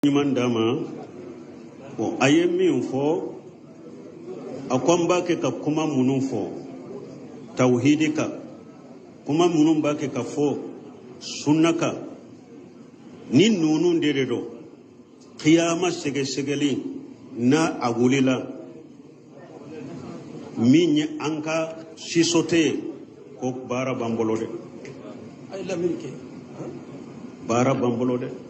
Dama bon aye min fo akon bake ka kuma munun fo tauhidika kuma munun bake ka fo sunnaka ni nunun dede do qiyama segeli na agulila min anka sisote ko bara bambolode ay la milke bara bambolode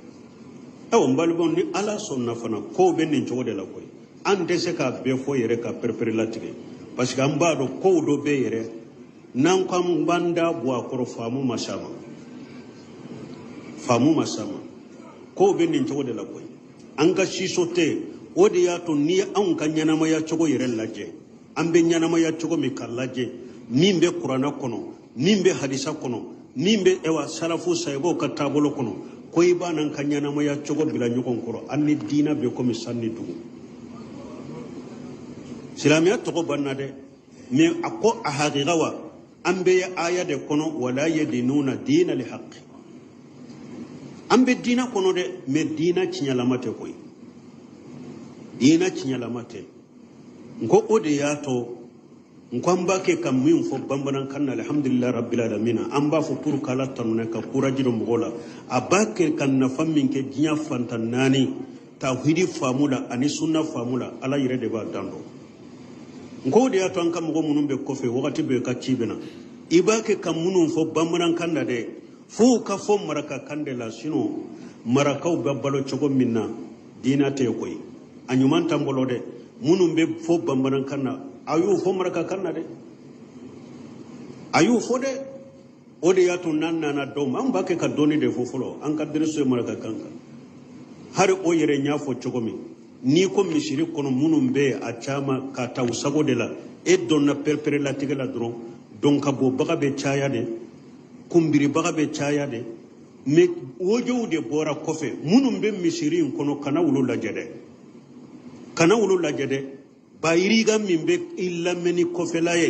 aw mbalbon ni ala sonna fana ko be nin jogo de la koy ande se ka be fo yere ka perpere latige parce que amba do ko do be yere nan kam banda bo akoro famu masama ko be nin jogo de la koy an ka sisote o de ya to ni an ka nyanama ya jogo yere laje an be nyanama ya jogo mi kallaje min be qur'ana kono min be hadisa kono min be ewa salafu saybo ka tabolo kono koy banan kanyana maya chogo bila nyokon koro anni dina be ko mi sanni dugu silamiya to ko bannade me akko ahaqiqa wa ambe ya aya de kono wala yadinuna dina li haqq ambe dina kono de me dina cinyalamate koy dina cinyalamate ngo ode ya to nkwamba ke kam min fo bambanan kan alhamdulillah rabbil alamin amba fo pour kala tanune ka kurajido mogola abake kan na fammin ke jinya fantanani tawhidi famula ani sunna famula ala yire de ba dando ngode ya to an kam go munum be kofe wakati be ka cibena ibake kam munum fo bambanan kan de fo ka fo maraka kandela sino marakau babbalo chogo minna dina te koy anyuman tambolo de munum be fo bambanan kan ayu fo maraka kanna de ayu fo de ode ya to nanna do man bake ka doni de fo folo an ka dreso maraka kanka har o yere nya fo chogomi ni ko misiri kono munum be a chama ka taw sago de la e donna perpere la tigela dron donc abo baga be chaya de kumbiri baga be chaya de me wojo de bora kofe munum be misiri kono kana wulu la jede bayiriga mimbe illa meni kofelaye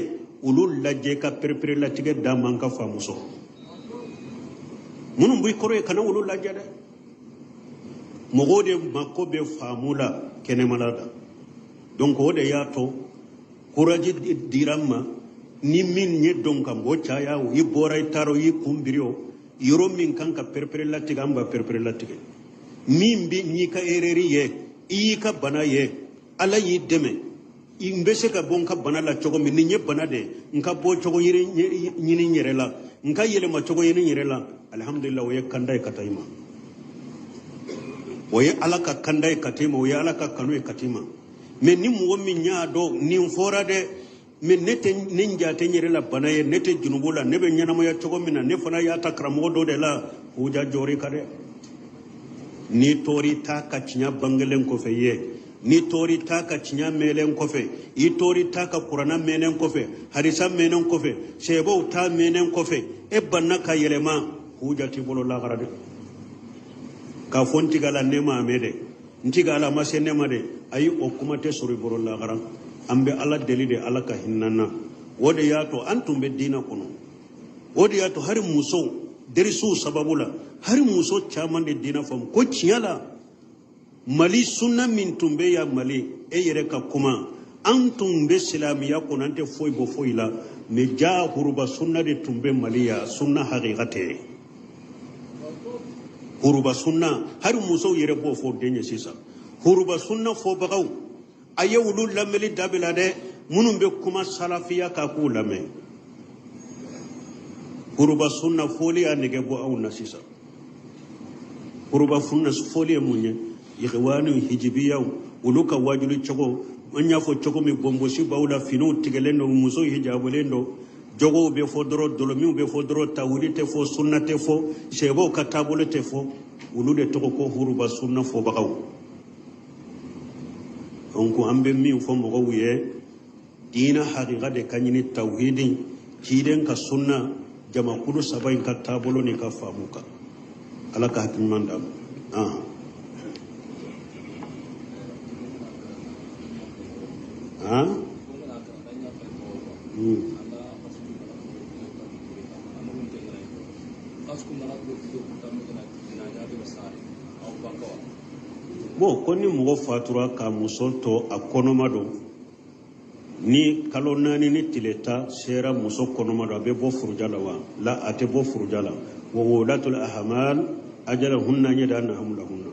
ulul lajje ka perpere la tige da manka famuso munum buy koroy kana ulul lajje de mogode makobe famula kene malada donc ode yato kuraji diramma ni min nye donka mbocha ya yi boray taro yi kumbirio yoro min kanka perpere la tige amba perpere la tige mimbi ni ka ereri ye yi ka bana ye ala yi deme imbese ka bonka bana la chogo mi ni bana de nka bo chogo yiri nyini nyerela nka yele ma chogo yini nyerela alhamdulillah waye kandai kataima waye alaka kandai katima waye alaka kanu katima men ni mo mi nya do ni fora de men nete ninja te nyerela bana ye nete junubula nebe nyana mo ya chogo mi na ne fana ya takramo do de la huja jori kade ni tori ta kachinya bangalen ko feye ni tori taka cinya melen kofe i tori taka kurana menen kofe harisa menen kofe sebo ta menen kofe e banna ka yelema hujati bolo la garade ka fonti gala nema amede nti gala masene made ayi okumate sori bolo la garan ambe ala delide ala ka hinnana wode yato antum be dina kono wode yato hari muso derisu sababula hari muso chamande dina fam ko ciyala mali sunna min tumbe ya mali e yere ka kuma antum be silamiya konante foy bo foyla ne ja huruba sunna de tumbe mali ya sunna haqiqate huruba sunna har muso yere bo fo denye sisa huruba sunna fo bagaw ayewulu lameli dabila de munum be kuma salafiya ka ku lame huruba sunna foli anege bo awna sisa huruba sunna foli munye ikhwanu hijibiyaw uluka wajulu chogo manya fo chogo mi bombo si bawla finu tigelendo muso hijabolendo jogo be fo doro dolomi be fo doro tawhidite fo sunnate fo shebo katabulete fo ulude to ko huruba sunna fo bagaw onko ambe mi fo mo wiye dina haqiqa de kanyini tawhidin kiden ka sunna jama kudu sabain katabulo ni ka famuka alaka hatimanda bon ko ni mɔgɔ fatura ka muso to a kɔnɔma don ni kalo 4 ni tile 10 sera muso kɔnɔma don a bɛ bɔ furuja la wa la a tɛ bɔ furuja la wa wulatul ahmal ajalahunna yadana hamlahunna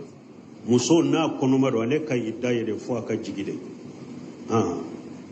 muso n'a kɔnɔma don ale ka idda ye de fo a ka jigi de